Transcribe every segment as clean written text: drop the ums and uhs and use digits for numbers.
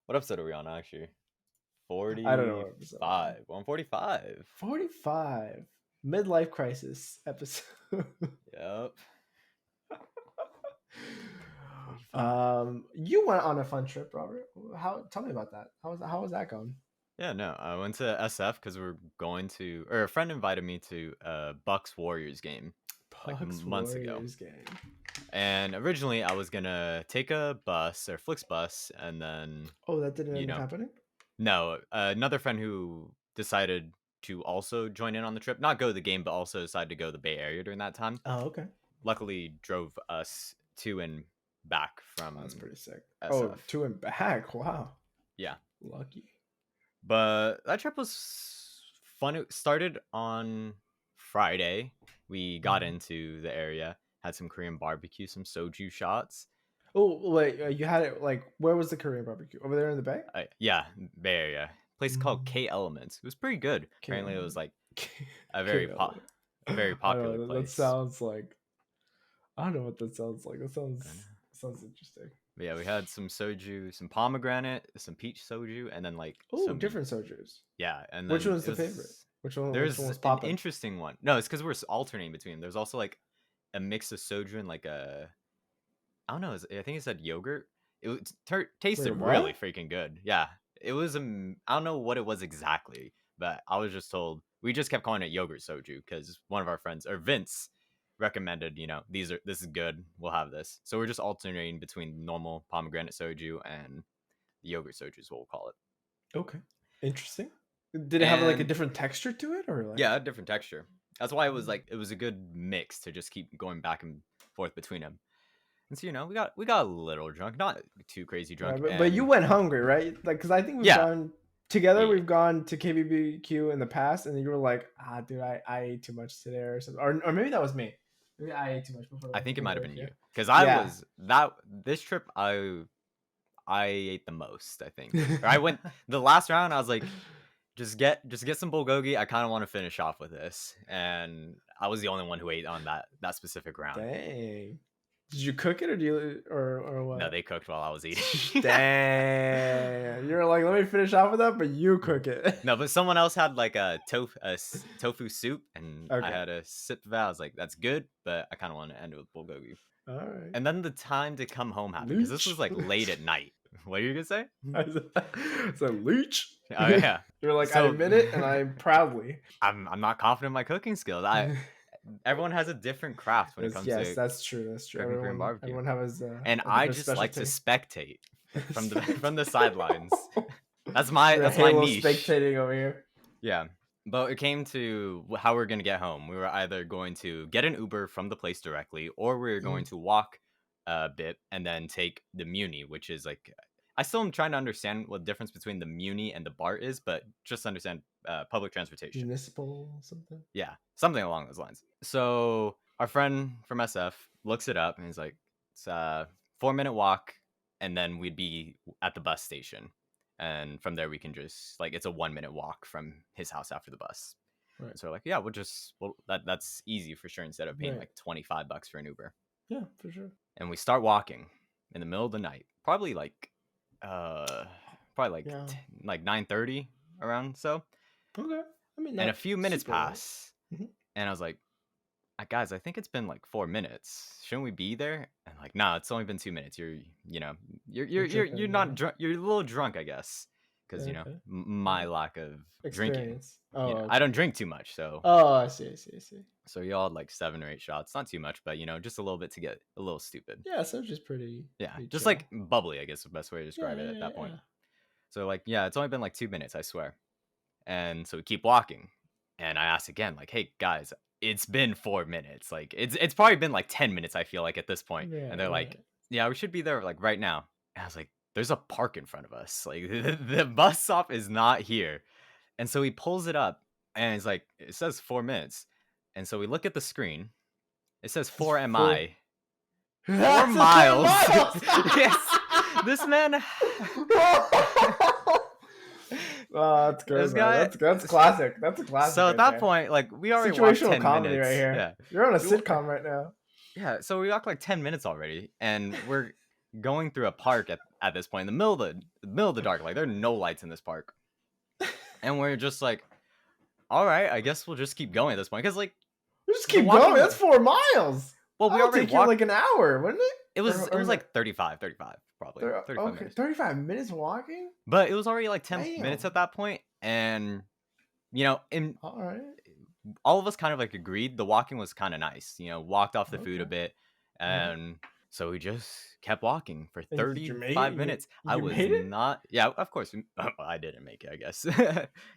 What episode are we on actually? I don't know what episode. 45. 145. 45. Midlife crisis episode. Yep. You went on a fun trip, Robert. Tell me about that. How was that going? Yeah, no. I went to SF because we're going to, or a friend invited me to a Bucks Warriors game Bucks months ago. Warriors game. And originally I was gonna take a bus or Flixbus, and then Oh, that didn't end up happening? No, another friend who decided to also join in on the trip, not go to the game, but also decided to go to the Bay Area during that time. Oh, okay. Luckily, drove us to and back from. That's pretty sick. SF. Oh, to and back. Wow. Yeah. Lucky. But that trip was fun. It started on Friday. We got into the area, had some Korean barbecue, some soju shots. Oh, wait, you had it like, where was the Korean barbecue? Over there in the Bay? Yeah, Bay Area. Place called K Elements. It was pretty good. Apparently, it was like a very popular place. That sounds like, I don't know what that sounds like. That sounds interesting. But yeah, we had some soju, some pomegranate, some peach soju, and then like some different sojus. Yeah, and which one's the favorite? Which one? There's which one was an popping? interesting one. No, it's because we're alternating between them. There's also like a mix of soju and like a, I don't know. I think it said yogurt. It tasted really freaking good. Yeah, it was. I don't know what it was exactly, but I was just told, we just kept calling it yogurt soju because one of our friends, or Vince, recommended, this is good, we'll have this. So we're just alternating between normal pomegranate soju and the yogurt soju is what we'll call it. Okay, interesting. Did it have like a different texture to it, or like? Yeah, a different texture. That's why it was like, it was a good mix to just keep going back and forth between them. And so we got a little drunk, not too crazy drunk. Yeah, but you went hungry, right? Like, because I think we've gone together. We've gone to KBBQ in the past, and you were like, dude, I ate too much today, or something, or maybe that was me. Maybe I ate too much before. I think it might have been you, because this trip I ate the most. I think I went the last round. I was like, just get some bulgogi. I kind of want to finish off with this, and I was the only one who ate on that specific round. Dang. Did you cook it, or what? No, they cooked while I was eating. Dang. You're like, let me finish off with that, but you cook it. No, but someone else had like a tofu soup, and I had a sip of that. I was like, that's good, but I kind of want to end it with bulgogi. All right. And then the time to come home happened, because this was like late at night. What are you gonna say? It's a leech. Oh yeah. You're like, I admit it, and I'm proudly. I'm not confident in my cooking skills. Everyone has a different craft when it comes to. Yes, that's true. That's true. Everyone has and I just like to spectate from the sidelines. That's my niche. Spectating over here. Yeah, but it came to how we're gonna get home. We were either going to get an Uber from the place directly, or we were going to walk a bit and then take the Muni, which is like, I still am trying to understand what the difference between the Muni and the BART is, but just understand public transportation. Municipal something? Yeah, something along those lines. So our friend from SF looks it up, and he's like, it's a 4-minute walk, and then we'd be at the bus station. And from there, we can just, like, it's a 1-minute walk from his house after the bus. Right. So we're like, yeah, that's easy for sure, instead of paying like $25 for an Uber. Yeah, for sure. And we start walking in the middle of the night, probably like 9:30 around. So okay, I mean, and a few minutes pass, and I was like, guys, I think it's been like 4 minutes. Shouldn't we be there? And like, nah, it's only been 2 minutes. You're not drunk. You're a little drunk, I guess, because my lack of drinking. I don't drink too much, so. Oh, I see. So y'all had like 7 or 8 shots, not too much, but just a little bit to get a little stupid. Yeah, so just pretty. Yeah, just chill. Like bubbly, I guess the best way to describe it at that point. So like, yeah, it's only been like 2 minutes, I swear. And so we keep walking, and I asked again, like, hey guys, it's been 4 minutes. Like it's probably been like 10 minutes, I feel like, at this point. Yeah, and they're like, yeah, we should be there like right now. And I was like, there's a park in front of us. Like the bus stop is not here. And so he pulls it up, and it's like, it says 4 minutes. And so we look at the screen. It says 4 mi. 4 miles. Yes. This man. Oh, that's good. That's classic. That's a classic. So at that point, like, we already walked 10 comedy minutes. Right here. Yeah. You're on a sitcom right now. Yeah. So we walked like 10 minutes already, and we're going through a park at this point in the middle of the dark. Like there are no lights in this park, and we're just like, all right, I guess we'll just keep going at this point because like we just keep going. That's 4 miles. Well, we already take you like an hour, wouldn't it? It was like 35 probably. 35 okay, minutes. 35 minutes walking. But it was already like 10 minutes at that point, and you know, all right, all of us kind of like agreed the walking was kind of nice. You know, walked off the food a bit, and so we just kept walking for 35 minutes. I was not. Yeah, of course. I didn't make it, I guess.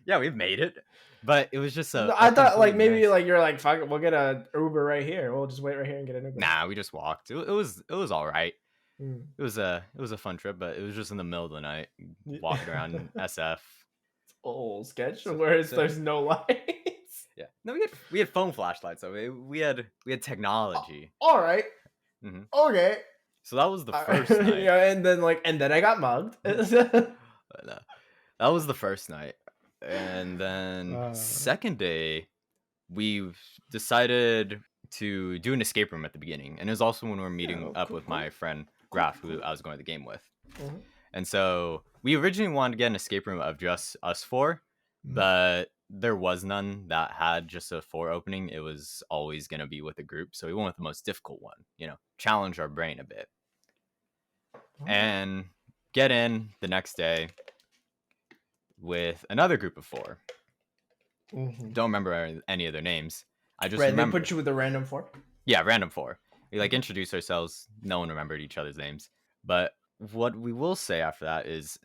Yeah, we've made it, but it was just I thought like maybe like you're like, fuck it, we'll get a Uber right here. We'll just wait right here and get an Uber. Nah, we just walked. It was all right. It was a fun trip, but it was just in the middle of the night, walking around SF. It's old sketch where there's no lights. Yeah, no, we had phone flashlights. So we had technology. All right. Okay. So that was the first night. Yeah, and then I got mugged. That was the first night, and then second day, we decided to do an escape room at the beginning, and it was also when we were meeting up with my friend Raph, who I was going to the game with. And so we originally wanted to get an escape room of just us four, but there was none that had just a 4 opening. It was always going to be with a group, so we went with the most difficult one, you know, challenge our brain a bit. And get in the next day with another group of 4. Don't remember any of their names. I just remember. They put you with a random 4? Yeah, random 4. We like introduced ourselves. No one remembered each other's names. But what we will say after that is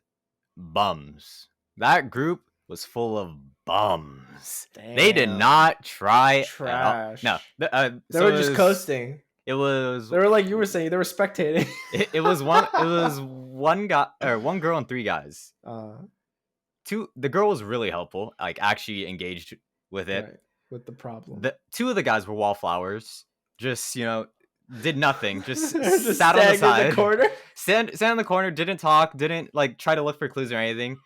bums. That group was full of bums. Damn. They did not try. Trash. No, they were just coasting. It was. They were like you were saying. They were spectating. It was one. It was one guy or one girl and 3 guys. The girl was really helpful. Like actually engaged with it. Right. With the problem. 2 of the guys were wallflowers. Just did nothing. Just sat on the side. In the corner. Stand in the corner. Didn't talk. Didn't like try to look for clues or anything.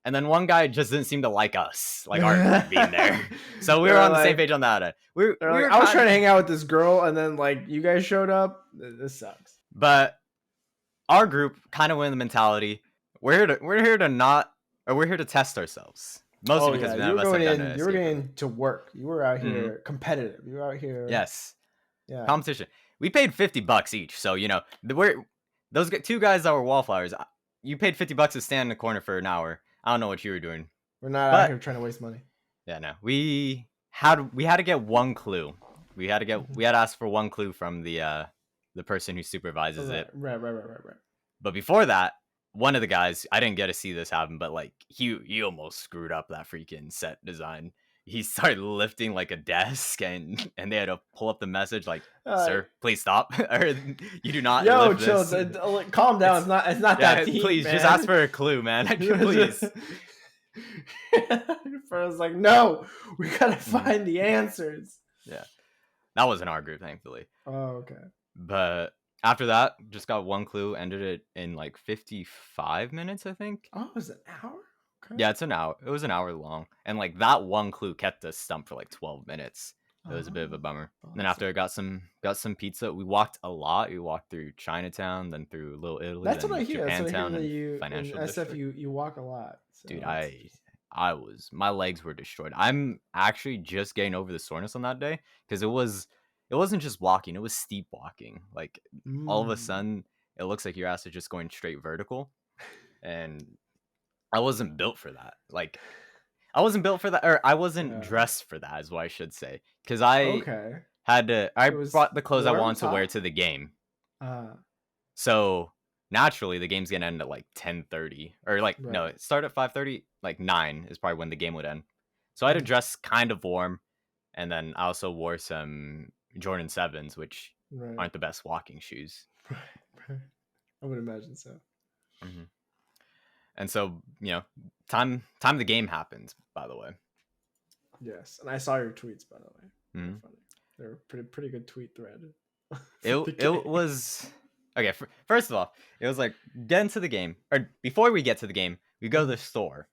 And then one guy just didn't seem to like us, like our being there. So we were on the same page on that. I was trying to hang out with this girl, and then like you guys showed up. This sucks. But our group kind of went in the mentality: we're here to test ourselves. Mostly because none of us have done it. You were getting to work. You were out here competitive. You were out here. Yes. Yeah. Competition. We paid $50 each, so those 2 guys that were wallflowers. You paid $50 to stand in the corner for an hour. I don't know what you were doing. We're not out here trying to waste money. Yeah, no. We had to get one clue. We had to ask for one clue from the person who supervises it. Right. But before that, one of the guys, I didn't get to see this happen, but like he almost screwed up that freaking set design. He started lifting like a desk, and they had to pull up the message like, "Sir, please stop," or "You do not." Yo, chill. Calm down. It's not that deep. Please, man. just ask for a clue, man. Please. I was like, no, we gotta find the answers. Yeah, that wasn't our group, thankfully. Oh, okay. But after that, just got one clue. Ended it in like 55 minutes, I think. Oh, it was an hour? Okay. Yeah, it's an hour. It was an hour long. And like that one clue kept us stumped for like 12 minutes. It was a bit of a bummer. And then after I got some pizza, we walked a lot. We walked through Chinatown, then through Little Italy. That's what I hear. Japantown and financial in SF, district. You walk a lot. So dude, my legs were destroyed. I'm actually just getting over the soreness on that day because it wasn't just walking, it was steep walking. Like all of a sudden it looks like your ass is just going straight vertical. And I wasn't built for that. Like I wasn't built for that, or I wasn't dressed for that, is what I should say. Because I brought the clothes I wanted to wear to the game. So naturally the game's gonna end at like 10:30. Or like no, it started at 5:30, like 9 is probably when the game would end. So I had to dress kind of warm. And then I also wore some Jordan 7s, which aren't the best walking shoes. Right. I would imagine so. Mm-hmm. And so, time the game happens, by the way. Yes, and I saw your tweets, by the way. Mm-hmm. Funny. They were pretty good tweet thread. It was okay. First of all, it was like get into the game, or before we get to the game, we go to the store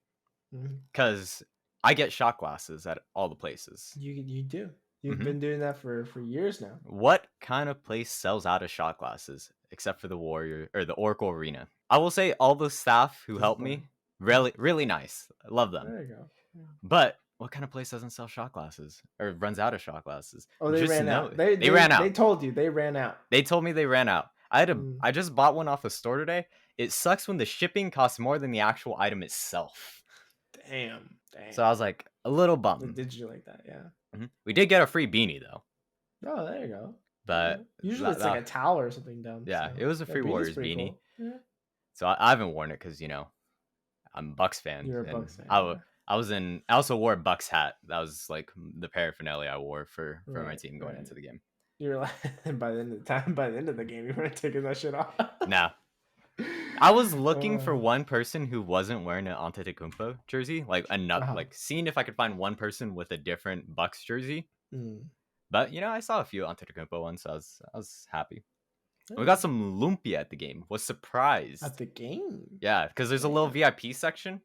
because I get shot glasses at all the places. You do. You've been doing that for years now. What kind of place sells out of shot glasses except for the Warrior or the Oracle Arena? I will say all the staff who helped Discipline. me, really, really nice. I love them. There you go. Yeah. But what kind of place doesn't sell shot glasses or runs out of shot glasses? Oh, they Just ran know out. it. They They they ran they out. told you they ran out. They told me they ran out. I just bought one off the store today. It sucks when the shipping costs more than the actual item itself. Damn. So I was like a little bummed. Did you like that? Yeah. Mm-hmm. We did get a free beanie though. Oh, there you go. But usually it's like a towel or something down. Yeah, so. it was a free Warriors beanie. Cool. Yeah. So I haven't worn it because I'm a Bucks fan. You're a Bucks fan. I also wore a Bucks hat. That was like the paraphernalia I wore for my team going into the game. You're like by the end of the game, you weren't taking that shit off. Nah. I was looking for one person who wasn't wearing an Antetokounmpo jersey, like enough, like seeing if I could find one person with a different Bucks jersey. But I saw a few Antetokounmpo ones, so I was happy. We got some lumpia at the game. Was surprised at the game. Yeah, because there's a little VIP section,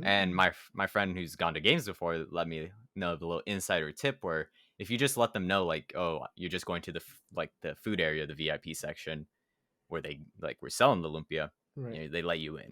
and my friend who's gone to games before let me know the little insider tip where if you just let them know like, oh, you're just going to the food area, the VIP section, where they we're selling the lumpia, they let you in.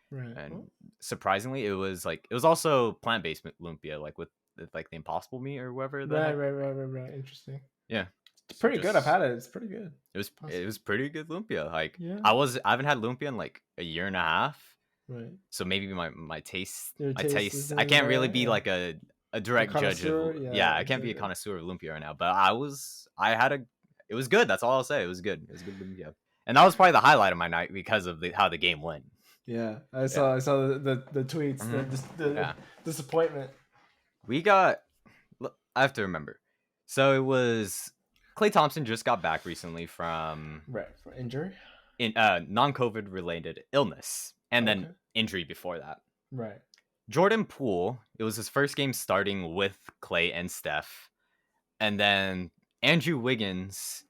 Right. And surprisingly, it was also plant-based lumpia, like with like the Impossible meat or whatever. Right. Interesting. Yeah. It's pretty good. I've had it. It's pretty good. It was pretty good lumpia. Like I haven't had lumpia in like a year and a half. Right. So maybe my taste taste I can't really be like a direct judge of I can't be a connoisseur of lumpia right now. But it was good. That's all I'll say. It was good. It was good lumpia. And that was probably the highlight of my night because of how the game went. Yeah, I saw the tweets, the disappointment. I have to remember. So it was Klay Thompson just got back recently from for injury, non-COVID related illness, and then injury before that. Right. Jordan Poole, it was his first game starting with Klay and Steph, and then Andrew Wiggins.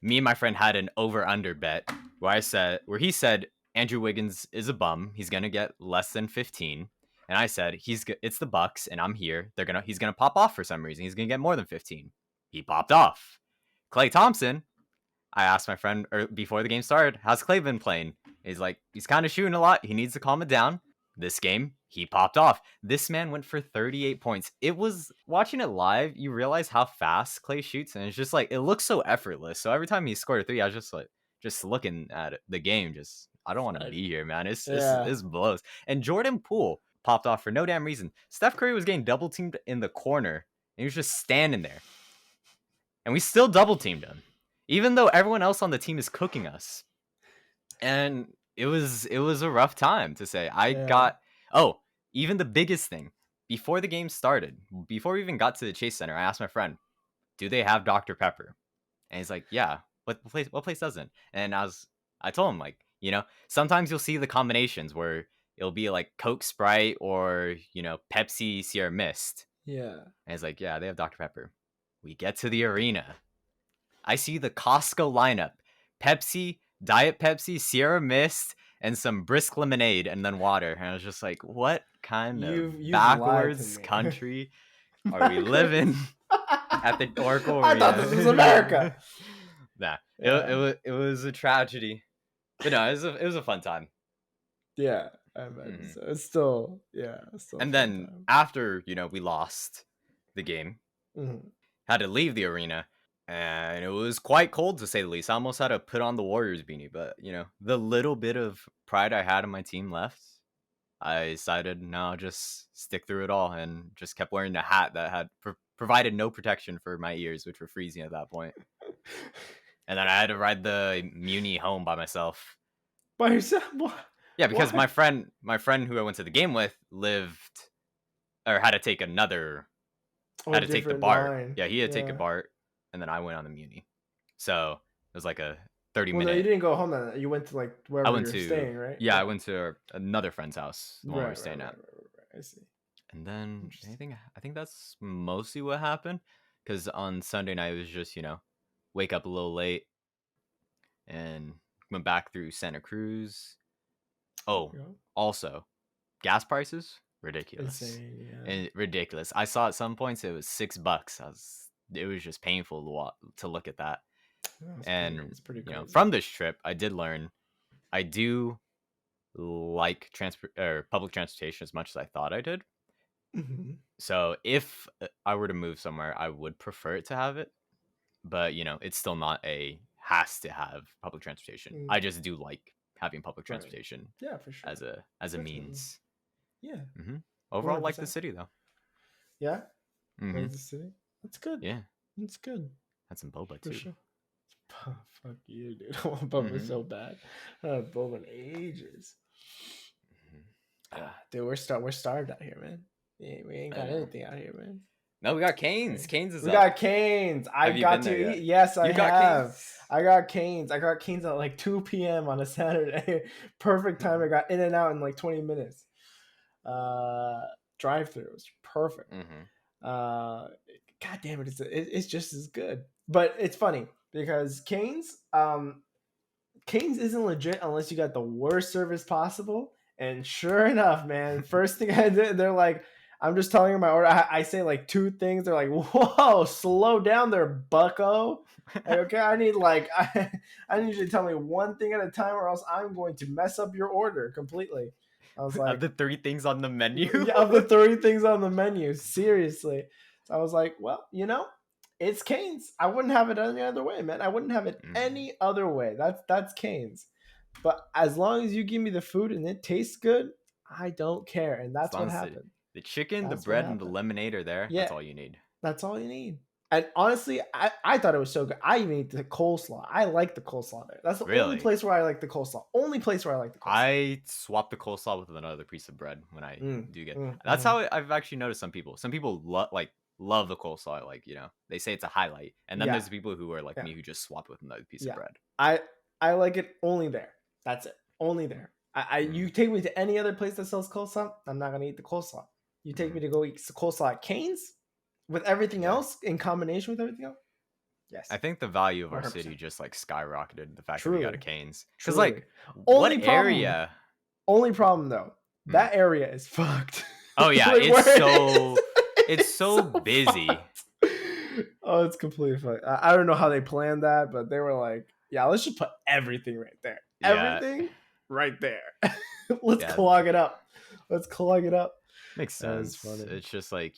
Me and my friend had an over/under bet where he said Andrew Wiggins is a bum. He's gonna get less than 15. And I said, it's the Bucks, and I'm here. He's gonna pop off for some reason. He's gonna get more than 15. He popped off. Klay Thompson, I asked my friend before the game started, how's Klay been playing? He's like, he's kind of shooting a lot. He needs to calm it down. This game, he popped off. This man went for 38 points. It was, watching it live, you realize how fast Klay shoots, and it's just like, it looks so effortless. So every time he scored a three, I was just looking at the game, I don't want to be here, man. It's blows. And Jordan Poole popped off for no damn reason. Steph Curry was getting double teamed in the corner, and he was just standing there. And we still double teamed him, even though everyone else on the team is cooking us. And it was a rough time to say. Even the biggest thing, before the game started, before we even got to the Chase Center, I asked my friend, do they have Dr. Pepper? And he's like, yeah. What place doesn't? And I told him, like, sometimes you'll see the combinations where it'll be like Coke Sprite or, Pepsi Sierra Mist. Yeah. And it's like, yeah, they have Dr. Pepper. We get to the arena. I see the Costco lineup. Pepsi, Diet Pepsi, Sierra Mist, and some brisk lemonade, and then water. And I was just like, what kind of backwards country are we living at the Oracle Arena? I thought this was America. Nah, it was a tragedy. But no, it was a fun time. Yeah, I bet. So it's still, and then after we lost the game, had to leave the arena, and it was quite cold to say the least. I almost had to put on the Warriors beanie, but the little bit of pride I had in my team left, I decided no, just stick through it all, and just kept wearing a hat that had provided no protection for my ears, which were freezing at that point. And then I had to ride the Muni home by myself. By yourself? What? Yeah, because my friend who I went to the game with had to take had to take the BART. Line. Yeah, he had to take a BART, and then I went on the Muni. So it was like a 30-minute. No, you didn't go home then. You went to like wherever you were staying, right? Yeah, I went to another friend's house, the one we were staying at. I see. And then I think that's mostly what happened. Because on Sunday night it was just wake up a little late, and went back through Santa Cruz. Oh, also, gas prices ridiculous. Insane, yeah. And ridiculous. I saw at some points it was $6. It was just painful to look at that. It's pretty crazy. From this trip, I did learn I do like transport or public transportation as much as I thought I did. Mm-hmm. So if I were to move somewhere, I would prefer it to have it. But it's still not a has to have public transportation. I just do like having public Right. transportation. Yeah, for sure. As a Definitely. means. Yeah. Overall, like the city though. Yeah. Like the city. That's good. Yeah. That's good. Had some boba For too. Sure. Fuck you, dude. I want boba so bad. I haven't boba in ages. Dude, we're starved out here, man. Yeah, we ain't got anything out here, man. No, we got Canes. Canes is we up. got Canes. I got to eat. Yes, I have. Canes? I got Canes. I got Canes at like 2 p.m. on a Saturday. Perfect time. I got in and out in like 20 minutes. Drive-through was perfect. God damn it, it's just as good. But it's funny because Canes isn't legit unless you got the worst service possible. And sure enough, man, first thing I did, they're like, I'm just telling you my order. I say like 2 things. They're like, whoa, slow down there, bucko. Like, okay, I need you to tell me 1 thing at a time or else I'm going to mess up your order completely. I was like, of the 3 things on the menu? Yeah, of the 3 things on the menu. Seriously. So I was like, well, it's Canes. I wouldn't have it any other way, man. I wouldn't have it any other way. That's Canes. But as long as you give me the food and it tastes good, I don't care. And that's what happened. The chicken, the bread, and the lemonade are there. Yeah, that's all you need. That's all you need. And honestly, I thought it was so good. I even eat the coleslaw. I like the coleslaw there. That's the only place where I like the coleslaw. Only place where I like the coleslaw. I swap the coleslaw with another piece of bread when I do get. That's how I've actually noticed some people. Some people love the coleslaw. Like, they say it's a highlight. And then there's people who are like me who just swap with another piece of bread. I like it only there. That's it. Only there. You take me to any other place that sells coleslaw, I'm not gonna eat the coleslaw. You take me to go eat coleslaw at Cane's with everything else in combination with everything else. Yes. I think the value of our 100%. City just like skyrocketed the fact that we got a Cane's. Because area? Only problem though, that area is fucked. Oh yeah, it's so busy. Oh, it's completely fucked. I don't know how they planned that, but they were like, yeah, let's just put everything right there. Everything right there. Let's clog it up. Makes sense. It's just like,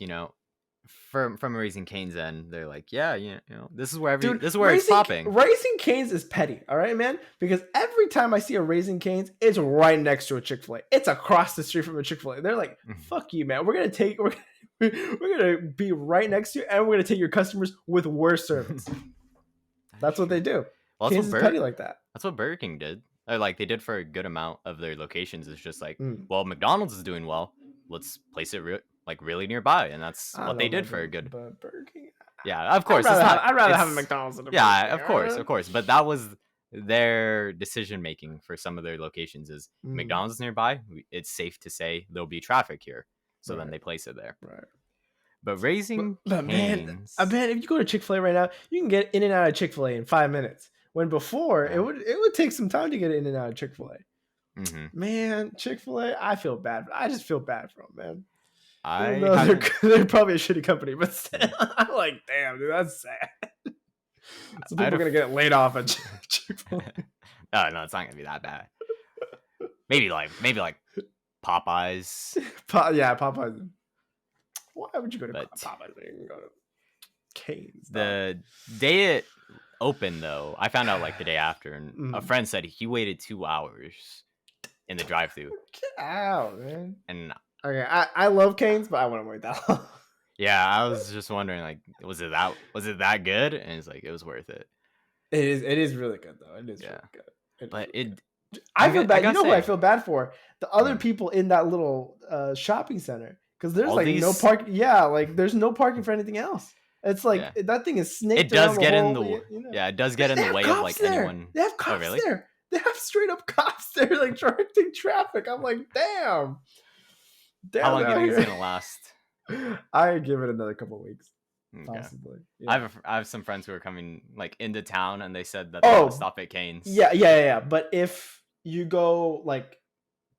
from Raising Cane's end, they're like, this is where it's popping. Raising Cane's is petty, all right, man? Because every time I see a Raising Cane's, it's right next to a Chick-fil-A. It's across the street from a Chick-fil-A. They're like, fuck you, man. We're gonna be right next to you, and we're gonna take your customers with worse service. That's what they do. Well, Cane's is petty like that. That's what Burger King did. Or like they did for a good amount of their locations. It's just like, well, McDonald's is doing well. Let's place it really nearby, and that's what they did for a good. But Burger King. Yeah, of course. I'd rather have a McDonald's than a Burger King. Of course. But that was their decision making for some of their locations. Is McDonald's is nearby? It's safe to say there'll be traffic here, so then they place it there. Right. But Raising Cane's, man, if you go to Chick-fil-A right now, you can get in and out of Chick-fil-A in 5 minutes. When before it would take some time to get in and out of Chick-fil-A. Man, Chick-fil-A, I feel bad. I just feel bad for them, man. They're probably a shitty company, but still, I'm like, damn, dude, that's sad. So people are gonna get laid off at Chick-fil-A. No, it's not gonna be that bad. Maybe like Popeyes. Popeyes. Why would you go to Popeyes? You can go to Cane's. The day it opened, though, I found out like the day after, and a friend said he waited 2 hours in the drive-thru. Get out, man. And okay, I love Cane's, but I wouldn't wait that long. Yeah, I was just wondering, like, was it that good? And it's like it was worth it. It is really good though. It is really good. But I feel bad. You know who I feel bad for? The other people in that little shopping center, because there's like no park. Yeah, like there's no parking for anything else. It's like that thing is snaked. It does get in the way. Yeah, it does get in the way of like anyone. They have cops there. They have straight up cops there, like directing traffic. I'm like, damn. How long do you think it's gonna last? I give it another couple of weeks, possibly. Yeah. I have some friends who are coming like into town, and they said that they'll stop at Cane's. Yeah. But if you go like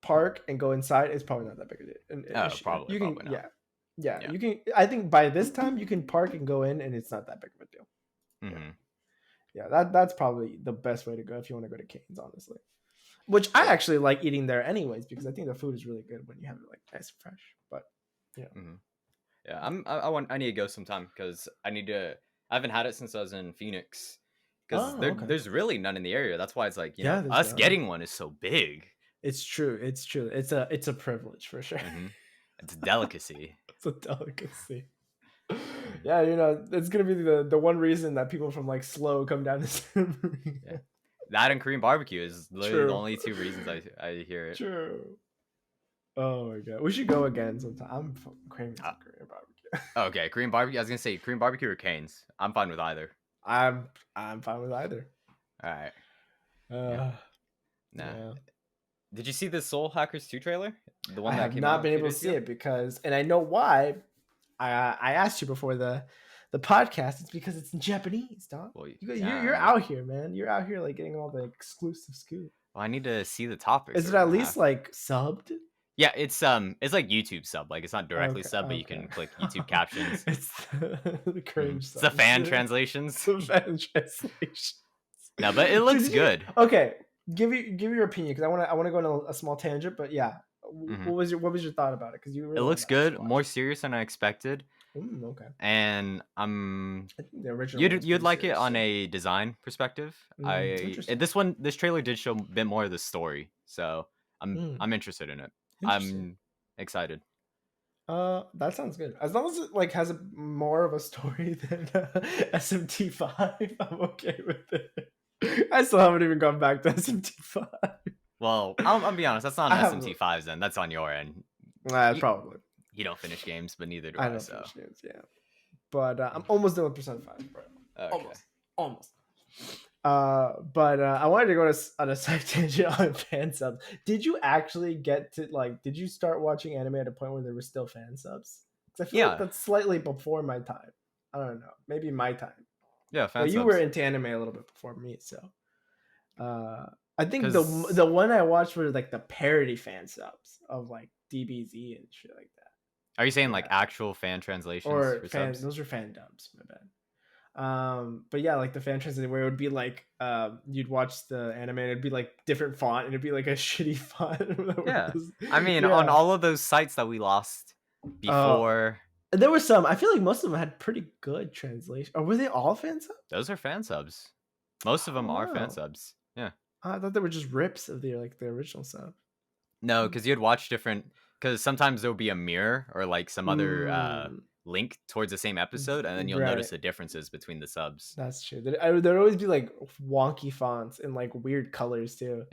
park and go inside, it's probably not that big a deal. Probably not. Yeah, you can. I think by this time you can park and go in, and it's not that big of a deal. Yeah, that's probably the best way to go if you want to go to Cane's, honestly. Which I actually like eating there anyways, because I think the food is really good when you have it like nice and fresh. But yeah. Yeah, I need to go sometime because I haven't had it since I was in Phoenix. Because Okay. there's really none in the area. That's why it's like, there's us none. getting one is so big. It's true. It's a privilege for sure. It's a delicacy. It's a delicacy. Yeah, it's gonna be the one reason that people from like Slow come down to Santa Maria. Yeah. That and Korean barbecue is literally the only two reasons I hear it. True. Oh my god, we should go again sometime. I'm craving some Korean barbecue. Okay, Korean barbecue. I was gonna say Korean barbecue or Cane's. I'm fine with either. I'm fine with either. All right. Nah. Yeah. Did you see the Soul Hackers 2 trailer? The one I have not been able to see it because, and I know why. I asked you before the podcast. It's because it's in Japanese, dog. Well, you're out here, man. You're out here like getting all the exclusive scoop. Well, I need to see the topics. Is it at least like subbed? Yeah, it's like YouTube sub. Like it's not directly sub, but you can click YouTube captions. It's the cringe. It's the fan translations. The fan translations. No, but it looks good. Okay, give your opinion because I want to go on a small tangent, but yeah. What was your thought about it? Because it looks good, more serious than I expected. Okay. And I think the original you'd like it on a design perspective. This trailer did show a bit more of the story, so I'm interested in it. I'm excited. That sounds good. As long as it like has more of a story than SMT5, I'm okay with it. I still haven't even gone back to SMT5. Well, I'll be honest. That's not an SMT5's then. That's on your end. Probably. You don't finish games, but neither do I. I don't finish games, yeah. But I'm almost done with Persona 5, bro. Okay. Almost. But I wanted to go on a side tangent on fan subs. Did you actually get to did you start watching anime at a point where there were still fan subs? Because I feel like that's slightly before my time. I don't know. Maybe my time. Yeah, fan subs. You were into anime a little bit before me, so. I think the one I watched were like the parody fan subs of like DBZ and shit like that. Are you saying like actual fan translations or fan? Those are fan dubs. My bad. But yeah, like the fan translation where it would be like you'd watch the anime and it'd be like different font and it'd be like a shitty font. Yeah, I mean on all of those sites that we lost before. There were some. I feel like most of them had pretty good translation. Or were they all fan subs? Those are fan subs. Most of them are fan subs. Yeah. I thought they were just rips of the original sub. No, because you'd watch different. Because sometimes there would be a mirror or like some other link towards the same episode, and then you'll notice the differences between the subs. That's true. There'd always be like wonky fonts and like weird colors too.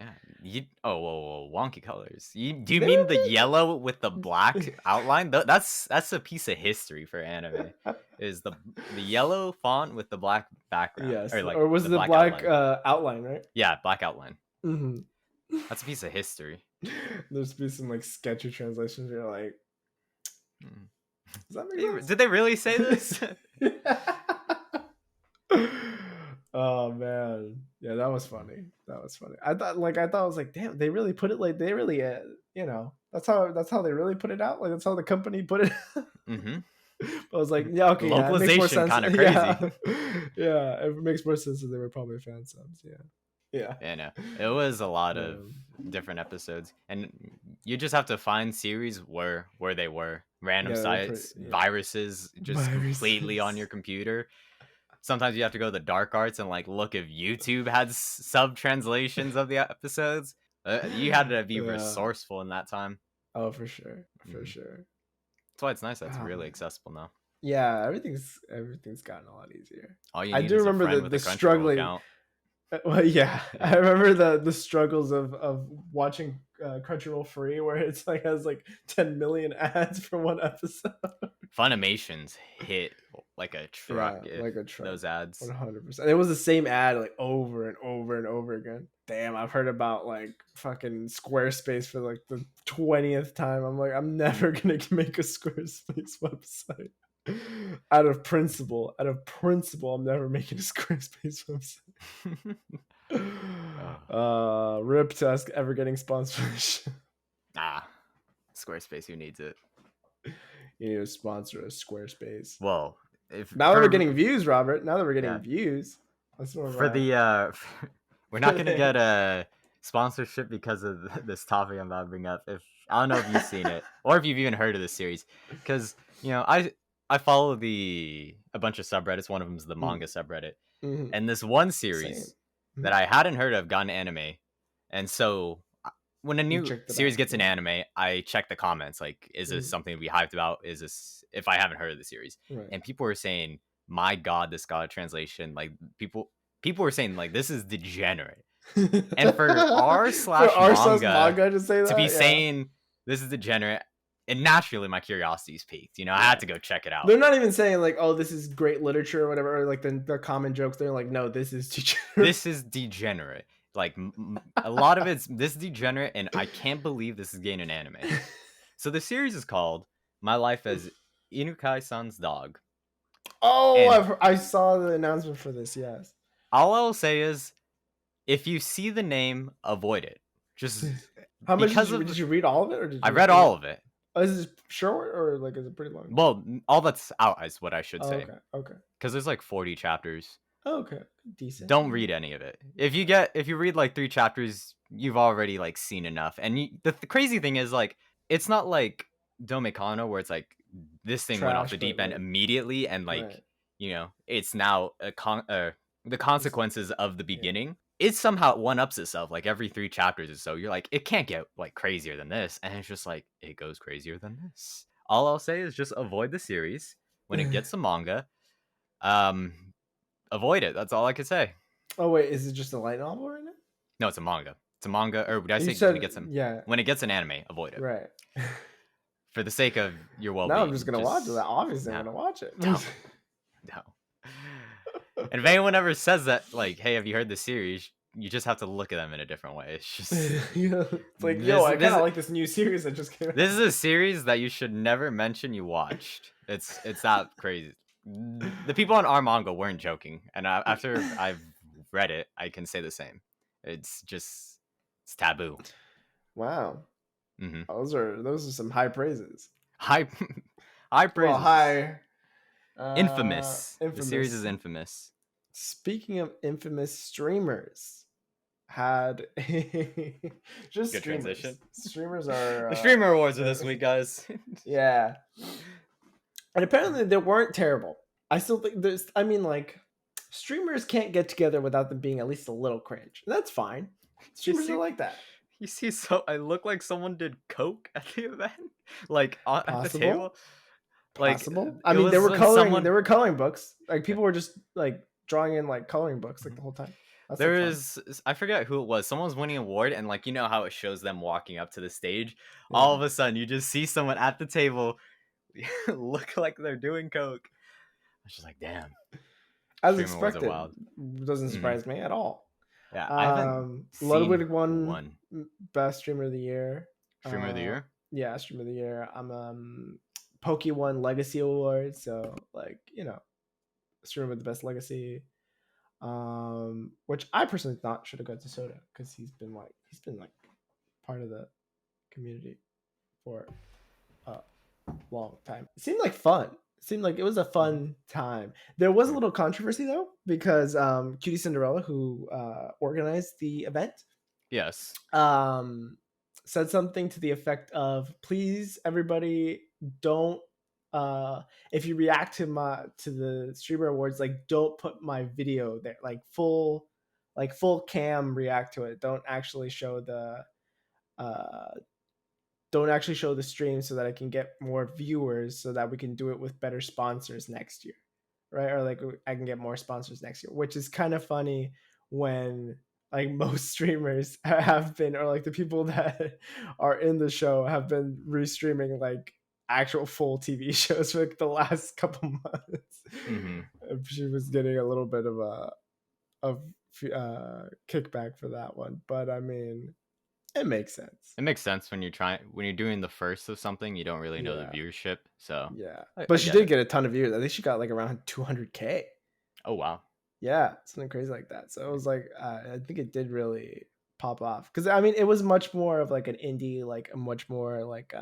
Yeah. Whoa, wonky colors. Do you mean the yellow with the black outline? That's a piece of history for anime. Is the yellow font with the black background? Yes. Or was the black outline, right? Yeah, black outline. Mm-hmm. That's a piece of history. There's be some like sketchy translations. You're like, does that make sense? Did they really say this? Oh man, yeah, that was funny. I thought it was like, damn, they really put it like they really, that's how they really put it out. Like that's how the company put it. Mm-hmm. I was like, yeah, okay, localization kind of crazy. Yeah, it makes more sense that they were probably fan subs. Yeah. No, it was a lot of different episodes, and you just have to find series where they were random sites, viruses, completely on your computer. Sometimes you have to go to the dark arts and like look if YouTube had sub translations of the episodes. You had to be resourceful in that time. Oh, for sure, for sure. That's why it's nice that it's really accessible now. Yeah, everything's gotten a lot easier. All you need I do remember the struggling. Account. Well, yeah, I remember the struggles of watching Crunchyroll free, where it's like has like 10 million ads for one episode. Funimation's hit like a truck. Yeah, like a truck. Those ads. 100%. It was the same ad like over and over and over again. Damn, I've heard about like fucking Squarespace for like the 20th time. I'm like, I'm never gonna make a Squarespace website. Out of principle, I'm never making a Squarespace website. Rip to us ever getting sponsorship. Squarespace, who needs it? You need to sponsor a Squarespace. Well, now that we're getting views, Robert. Now that we're getting views, that's more for the we're not gonna get sponsorship because of this topic I'm about to bring up. If I don't know if you've seen it or if you've even heard of this series, because I follow a bunch of subreddits. One of them is the manga subreddit, and this one series that I hadn't heard of got an anime, and so when a new series gets an anime, I check the comments. Like, is this something to be hyped about? Is this if I haven't heard of the series? And people were saying, "My God, this got a translation." Like people were saying like this is Degenerate. And for r/manga to say that, to be saying this is Degenerate, and naturally my curiosity is piqued. I had to go check it out. They're not even saying like, "Oh, this is great literature" or whatever, or like the common jokes. They're like, "No, this is Degenerate." This is Degenerate. Like a lot of it's this Degenerate, and I can't believe this is getting an anime. So the series is called My Life as Inukai-san's Dog. Oh, I saw the announcement for this. Yes. All I'll say is, if you see the name, avoid it. Just how much did you read all of it, or did you? I read all of it. Oh, is this short or like is it pretty long? Well, all that's out is what I should say. Okay. Because there's like 40 chapters. Oh, okay, decent. Don't read any of it. If you read like 3 chapters, you've already like seen enough. And the crazy thing is like it's not like Domekano where it's like this thing went off the deep end immediately and like it's now the consequences of the beginning. It somehow one-ups itself like every 3 chapters or so. You're like, it can't get like crazier than this, and it's just like it goes crazier than this. All I'll say is just avoid the series when it gets a manga. Avoid it. That's all I could say. Oh wait, is it just a light novel right now? No, it's a manga. It's a manga, or did I say when it gets when it gets an anime, avoid it. Right. For the sake of your well-being. No, I'm just gonna watch it. Obviously, I'm gonna watch it. No. And if anyone ever says that, like, hey, have you heard this series? You just have to look at them in a different way. It's just it's like, I kind of like this new series that just came out. This is a series that you should never mention you watched. It's that crazy. The people on our manga weren't joking, and after I've read it, I can say the same. It's taboo. Wow. Mm-hmm. Those are some high praises. High praises. Well, high. Infamous. The series is infamous. Speaking of infamous streamers, had just good streamers. Transition. Streamers are the streamer awards are this week, guys. Yeah, and apparently they weren't terrible. I still think streamers can't get together without them being at least a little cringe. That's fine. Streamers are like that. You see, so I look like someone did coke at the event, like at the table. Like, possible. I mean, they were coloring. They were coloring books. Like people were just like drawing in like coloring books like the whole time. I forget who it was. Someone was winning an award, and like how it shows them walking up to the stage. Yeah. All of a sudden, you just see someone at the table look like they're doing coke. I was just like, damn. As expected. Doesn't surprise me at all. Yeah, Ludwig won best streamer of the year. Streamer of the year. Yeah, streamer of the year. Pokey won Legacy Award, so like streamer with the best legacy. Which I personally thought should have gone to Soda because he's been part of the community for a long time. It seemed like fun. It seemed like it was a fun time. There was a little controversy though because Cutie Cinderella, who organized the event, yes, said something to the effect of, "Please, everybody, don't if you react to the streamer awards, like don't put my video there, like full cam react to it. Don't actually show the stream so that I can get more viewers so that we can do it with better sponsors next year, right? Or like I can get more sponsors next year," which is kind of funny when like most streamers have been, or like the people that are in the show have been restreaming like actual full TV shows for like the last couple months. Mm-hmm. She was getting a little bit of kickback for that one, but I mean, it makes sense. It makes sense when you're doing the first of something, you don't really know the viewership. So yeah, but she did get a ton of viewers. I think she got like around 200K. Oh wow. Yeah, something crazy like that. So it was like I think it did really pop off because I mean it was much more of like an indie, like a much more like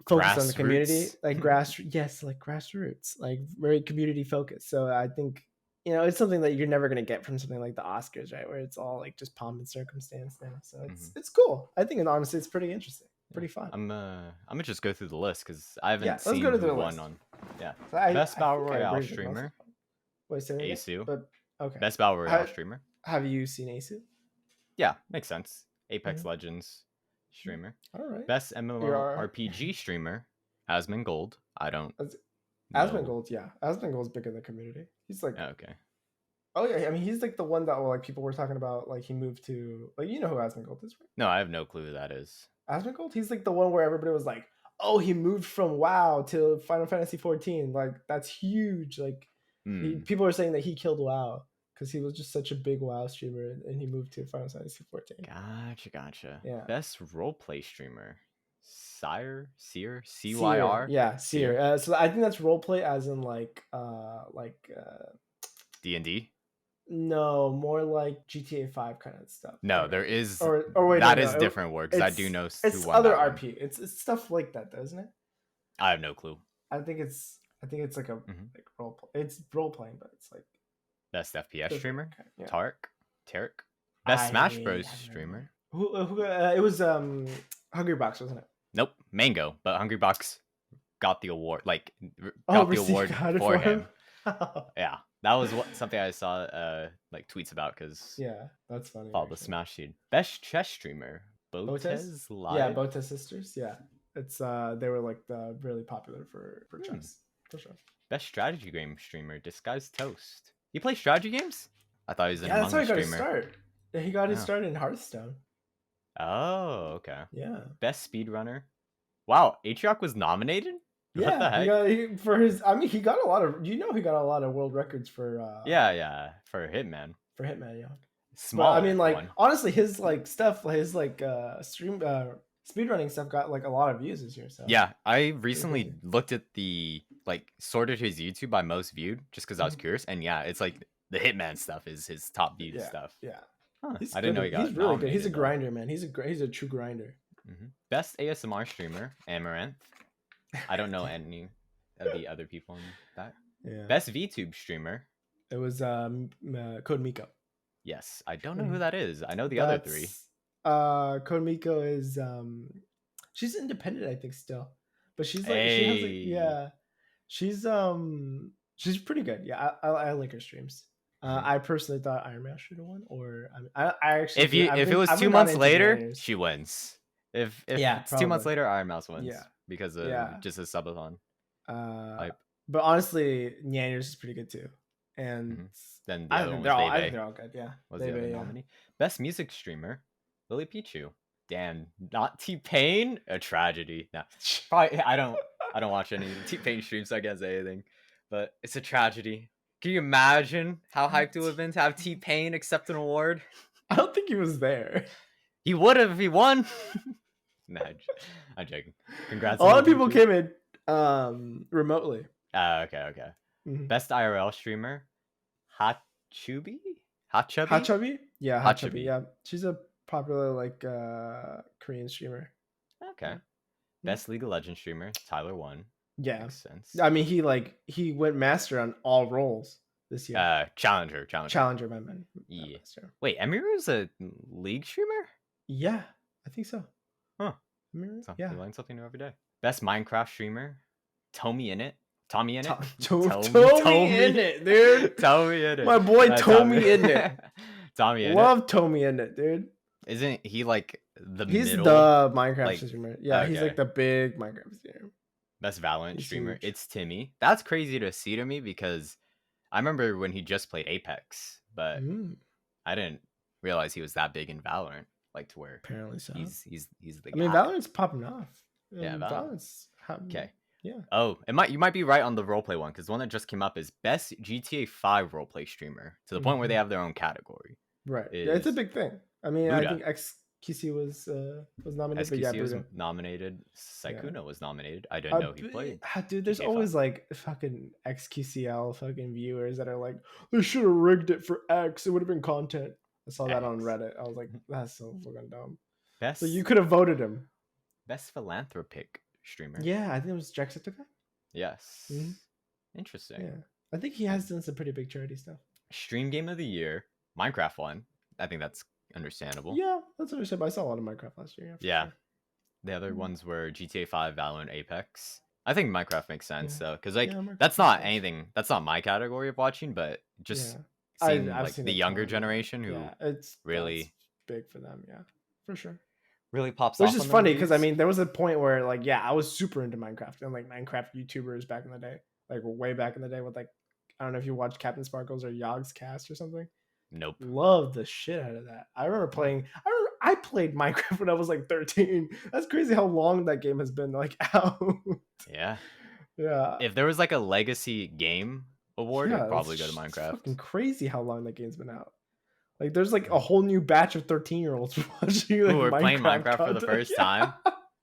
focused on the community, like grassroots, like very community focused. So I think it's something that you're never gonna get from something like the Oscars, right? Where it's all like just pomp and circumstance now. So it's cool. I think, and honestly, it's pretty interesting, pretty fun. I'm gonna just go through the list because I haven't Let's seen go to who the won list. on. Yeah, So best battle think I royale agreed with most of streamer, them. Wait, say that again? Asu. But okay, Best battle royale streamer. have you seen Asu? Yeah, makes sense. Apex Legends streamer. All right. Best MMORPG streamer, Asmongold. I don't. Asmongold, yeah. Asmongold's big in the community. He's like, okay. Oh yeah, I mean he's like the one that like people were talking about. Like he moved to like who Asmongold is, right? No, I have no clue who that is. Asmongold, he's like the one where everybody was like, oh, he moved from WoW to Final Fantasy 14. Like that's huge. Like people are saying that he killed WoW because he was just such a big WoW streamer and he moved to Final Fantasy 14. Gotcha. Yeah. Best roleplay streamer, Seer, CYR. Yeah, Seer. So I think that's roleplay as in like D&D. No, more like GTA 5 kind of stuff. No, there is. Or wait, that is different work because I do know. It's other RP. It's stuff like that, doesn't it? I have no clue. I think it's like a like role play. It's role playing, but it's like best FPS streamer. Yeah. Tarek. Best Smash Bros streamer. Who it was Hungrybox, wasn't it? Nope, Mango. But Hungrybox got the award. Like got the award for him. Yeah. That was something I saw like tweets about because that's funny. Follow the Smash feed. Best chess streamer, Botez Live. Yeah, Botez sisters. Yeah, it's they were like really popular for chess for sure. Best strategy game streamer, Disguised Toast. You play strategy games? I thought he was an Manga that's how he got streamer. his start. Yeah, he got his start in Hearthstone. Oh, okay. Yeah. Best speedrunner. Wow, Atrioc was nominated. Yeah, what the heck? for his. I mean, he got a lot of. He got a lot of world records for. For Hitman. For Hitman, yeah. Small. I mean, like honestly, his like stuff, his like stream speedrunning stuff got like a lot of views this year. So yeah, I recently looked at the sorted his YouTube by most viewed just because I was curious, and yeah, it's like the Hitman stuff is his top viewed stuff. Yeah, I didn't know he got. He's really good. He's a grinder, man. He's a true grinder. Best ASMR streamer, Amaranth. I don't know any of the other people in that. Yeah. Best VTube streamer. It was Code Miko. Yes, I don't know who that is. I know the other three. Code Miko is she's independent, I think, still, but she's like she's pretty good. Yeah, I like her streams. I personally thought Iron Man should have won, or I actually if it was 2 months later, she wins. If it's 2 months later, Iron Mouse wins. Yeah. Because of just a subathon. But honestly, Nyanyers is pretty good too. And then the other one was they're all good, yeah. Was the other nominee. Best music streamer, Lily Pichu. Damn, not T-Pain? A tragedy. Nah. Probably I don't watch any T-Pain streams, so I can't say anything. But it's a tragedy. Can you imagine how hyped it would have been to have T-Pain accept an award? I don't think he was there. He would have if he won. Nah, I'm joking. Congrats. A lot of people came in remotely. Okay. Best IRL streamer, Hachubby? Yeah, Hachubby. Yeah, she's a popular Korean streamer. Okay. Best League of Legends streamer, Tyler One. Yeah, makes sense. I mean, he went master on all roles this year. Challenger, my man. Yeah. Wait, Emiru's a League streamer? Yeah, I think so. Huh. You learn something new every day. Best Minecraft streamer, Tommy Innit, Tommy Innit, dude. Tommy Innit, my boy Tommy Innit. Tommy Innit. Love Tommy Innit, dude. Isn't he like He's the Minecraft streamer. Yeah, he's like the big Minecraft streamer. Best Valorant streamer, it's Timmy. That's crazy to see to me because I remember when he just played Apex, but I didn't realize he was that big in Valorant. Like to where apparently so. He's the guy. I mean, Valorant's popping off. Yeah, Valorant's okay. Yeah. Oh, you might be right on the roleplay one because the one that just came up is best GTA 5 roleplay streamer to the point where they have their own category. Right. Yeah, it's a big thing. I mean, Buddha. I think XQC was nominated. XQC was nominated. Sykkuno was nominated. I didn't know he played. Dude, there's always like fucking XQCL fucking viewers that are like, they should have rigged it for X. It would have been content. I saw that on Reddit. I was like, that's so fucking dumb. So you could have voted him. Best philanthropic streamer. Yeah, I think it was Jacksepticeye. Yes. Interesting. Yeah. I think he has done some pretty big charity stuff. Stream game of the year, Minecraft one. I think that's understandable. Yeah, that's understandable. I saw a lot of Minecraft last year. Yeah. Sure. The other ones were GTA 5, Valorant, Apex. I think Minecraft makes sense though, because like Minecraft that's not sense. anything. That's not my category of watching, but just I've like seen the younger generation who it's really big for them. Yeah, for sure. Really pops Which off. is funny because I mean, there was a point where like, yeah, I was super into Minecraft and like Minecraft YouTubers back in the day, like way back in the day with like, I don't know if you watched Captain Sparkles or Yogg's Cast or something. Nope. Loved the shit out of that. I remember playing. I played Minecraft when I was like 13. That's crazy how long that game has been like out. Yeah. Yeah. If there was like a legacy game award, it'd probably go to Minecraft. It's fucking crazy how long that game's been out. Like there's like a whole new batch of 13-year-olds watching like who are playing Minecraft content. for the first time.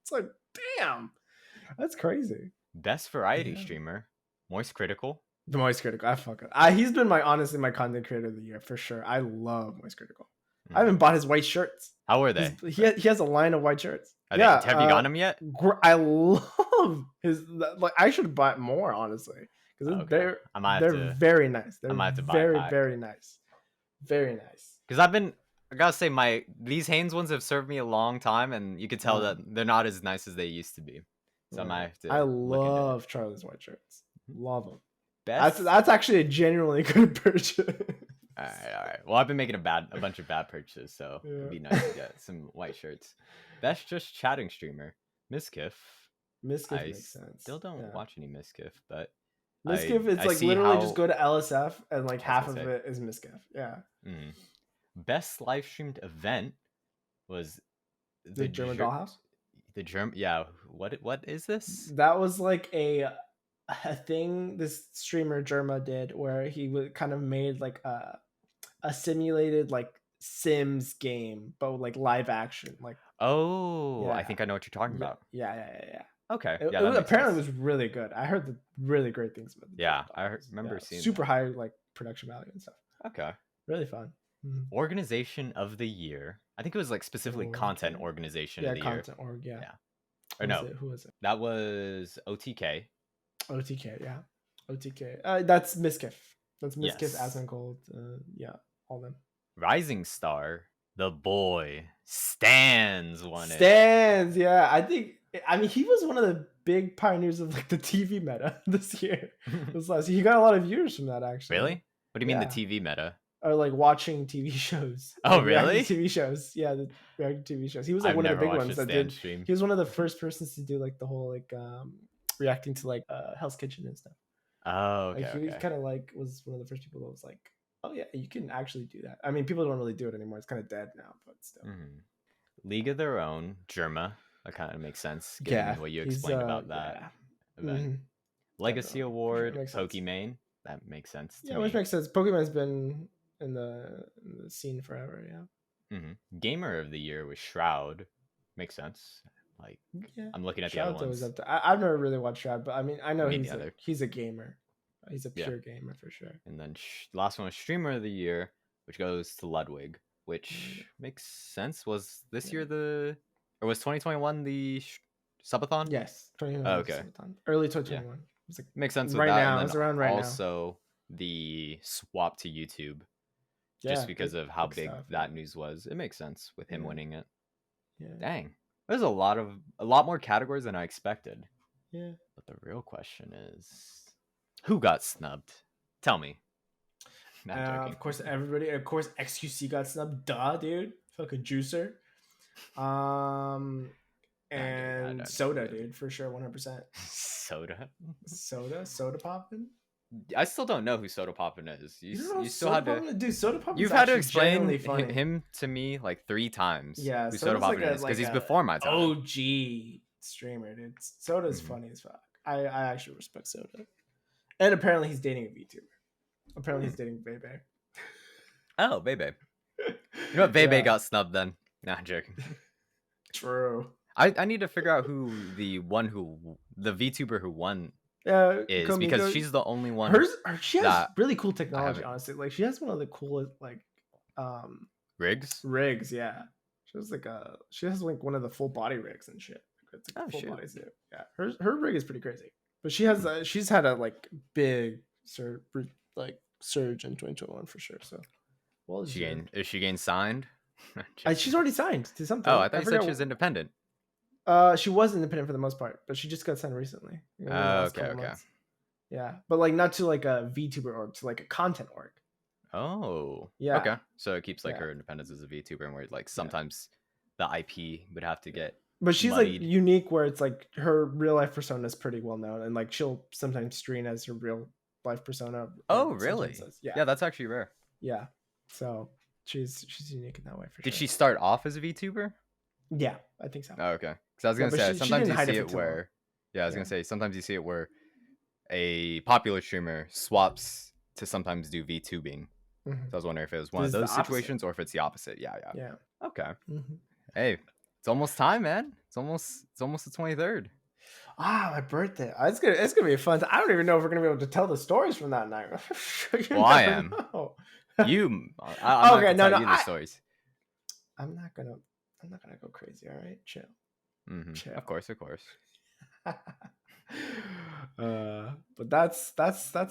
It's like, damn, that's crazy. Best variety streamer, Moist Critical. The Moist Critical, I fuck it. He's been honestly my content creator of the year for sure. I love Moist Critical. I haven't bought his white shirts. How are they? He has a line of white shirts. Have you got them yet? I love his. Like I should buy more honestly because they're very nice. They're very nice. Very nice. Because I gotta say, these Hanes ones have served me a long time, and you could tell that they're not as nice as they used to be. So I might have to. I love Charlie's white shirts. Love them. Best? That's actually a genuinely good purchase. All right. Well, I've been making a bunch of bad purchases, so it'd be nice to get some white shirts. Best just chatting streamer, Miskiff. Miskiff makes sense. Still don't watch any Miskiff, but Miskiff, it's like literally just go to LSF and like half of it is Miskiff. Yeah. Mm. Best live streamed event was the German Dollhouse. The German, yeah. What is this? That was like a thing this streamer Germa did where he kind of made like a simulated like Sims game, but like live action. Like I think I know what you're talking about. Yeah. Okay. It apparently was really good. I heard really great things about it. Yeah, I remember seeing super high like production value and stuff. Okay. Really fun. Mm-hmm. Organization of the year. I think it was like specifically content organization of the year. Yeah. Or no. Who was it? That was OTK. OTK, yeah. OTK. That's Miskiff. That's Miskiff, Asmongold. Yeah, all them. Rising Star, the boy, Stans won it. Stans, yeah. I mean, he was one of the big pioneers of like the TV meta this year. He got a lot of viewers from that, actually. Really? What do you mean the TV meta? Or like watching TV shows. Oh, really? TV shows. Yeah, the reacting TV shows. He was like one of the big ones that did. Stream. He was one of the first persons to do like the whole like reacting to like Hell's Kitchen and stuff. Oh, okay. Like, he kind of like was one of the first people that was like, oh yeah, you can actually do that. I mean, people don't really do it anymore. It's kind of dead now, but still. Mm-hmm. League of Their Own, Germa. That kind of makes sense given what you explained about that event. Mm-hmm. Legacy Award, Pokimane. That makes sense to me. Which makes sense. Pokemon's been in the scene forever, yeah. Mm-hmm. Gamer of the year was Shroud. Makes sense. Like, I'm looking at Shroud the other ones. I've never really watched Shroud, but I mean, I know he's a gamer. He's a pure gamer for sure. And then last one was Streamer of the Year, which goes to Ludwig, which makes sense. Was this year was 2021 the subathon? Yes, 2021. Okay. Subathon. Early 2021. It was like makes sense with right that. now. It's around right now. Also, the swap to YouTube, just because of how big that news was. It makes sense with him winning it. Yeah. Dang, there's a lot more categories than I expected. Yeah. But the real question is, who got snubbed? Tell me. Of course, everybody. Of course, XQC got snubbed. Duh, dude. Fucking juicer. And Soda, dude, for sure, 100%. Soda Poppin'. I still don't know who Soda Poppin' is. You still had to, dude. Soda Poppin'. You've had to explain him to me like 3 times. Yeah, who Soda Poppin' is because he's before my time. OG streamer, dude. Soda's funny as fuck. I actually respect Soda. And apparently he's dating a VTuber. Apparently he's dating Bebe. Oh, Bebe. You know what? Bebe got snubbed then. Nah, I'm joking. True. I need to figure out who the VTuber who won is because she's the only one. She has really cool technology, honestly. Like she has one of the coolest like rigs, yeah. She has like one of the full body rigs and shit. It's like full body suit. Yeah. Her rig is pretty crazy. But she's had a like big like surge in 2021 for sure. So, well, is she getting signed? She's already signed to something. Oh, I thought you said she was independent. She was independent for the most part, but she just got signed recently. Okay. Months. Yeah, but like not to like a VTuber org, to like a content org. Oh, yeah. Okay, so it keeps like her independence as a VTuber, and where like sometimes the IP would have to get. But she's muddied. like unique, where it's like her real life persona is pretty well known, and like she'll sometimes stream as her real life persona. Oh, really? Yeah, that's actually rare. Yeah, so she's unique in that way for sure. Did she start off as a VTuber? Yeah, I think so. Oh, okay. Because I was gonna say sometimes you see it where. Yeah, I was gonna say sometimes you see it where a popular streamer swaps to sometimes do VTubing. So I was wondering if it was one of those situations or if it's the opposite. Yeah. Okay. Hey, it's almost time, man. It's almost the 23rd. Ah, my birthday. It's gonna be fun. I don't even know if we're gonna be able to tell the stories from that night. Well, I am. Know. I'm okay, no, tell you the stories. I'm not gonna go crazy. All right, chill. Chill. Of course. But that's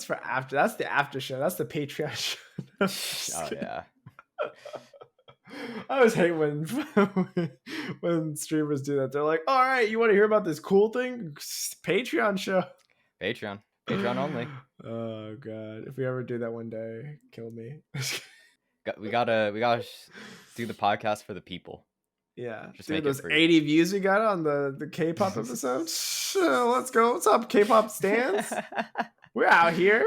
for after. That's the after show. That's the Patreon show. Oh yeah. I always hate when streamers do that. They're like, "All right, you want to hear about this cool thing? Patreon show." Patreon only. Oh god! If we ever do that one day, kill me. we gotta do the podcast for the people. Yeah, just dude, those 80 views we got on the K-pop episode. Let's go. What's up, K-pop stans? We're out here.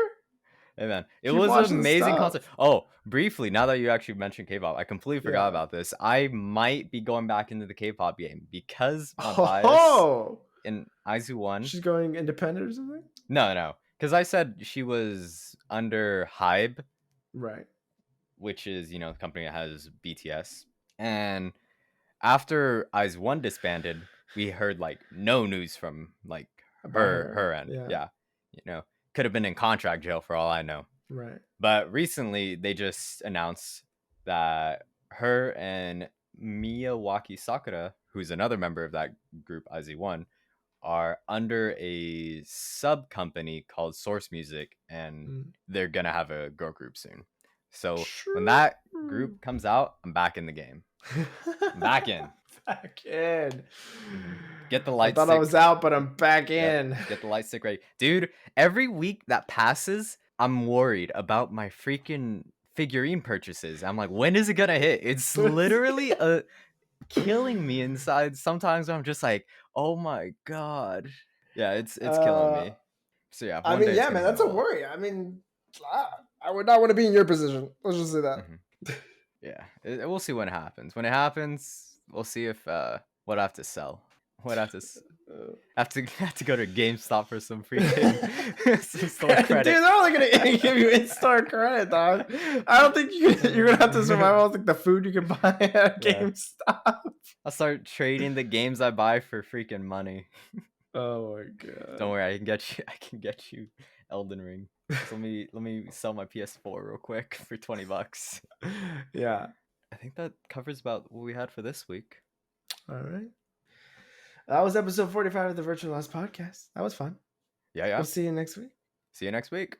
Hey man, it was an amazing concert. Oh, briefly, now that you actually mentioned K-pop, I completely forgot about this. I might be going back into the K-pop game because my bias in IZ*ONE. She's going independent or something? No, because I said she was under Hybe, right? Which is the company that has BTS, and after IZ*ONE disbanded, we heard like no news from like her end. Yeah. Could have been in contract jail for all I know. Right. But recently they just announced that her and Miyawaki Sakura, who's another member of that group IZ*ONE, are under a sub company called Source Music, and they're gonna have a girl group soon. So when that group comes out, I'm back in the game. Back in. Get the light. I thought I was out, but I'm back in. Get the light stick ready, dude. Every week that passes, I'm worried about my freaking figurine purchases. I'm like, when is it gonna hit? It's literally killing me inside. Sometimes I'm just like, oh my god. Yeah, it's killing me. So yeah, I mean, yeah, man, that's a worry. I mean, I would not want to be in your position. Let's just say that. Yeah, we'll see when it happens. When it happens, we'll see if what I have to sell. What I have to go to GameStop for some freaking some store credit. Dude, they're only gonna give you in-store credit, dog. I don't think you're gonna have to survive off like the food you can buy at GameStop. I'll start trading the games I buy for freaking money. Oh my god! Don't worry, I can get you Elden Ring. So let me sell my PS4 real quick for $20. Yeah, I think that covers about what we had for this week. All right, that was episode 45 of the Virtual Lost podcast. That was fun. Yeah. We'll see you next week. See you next week.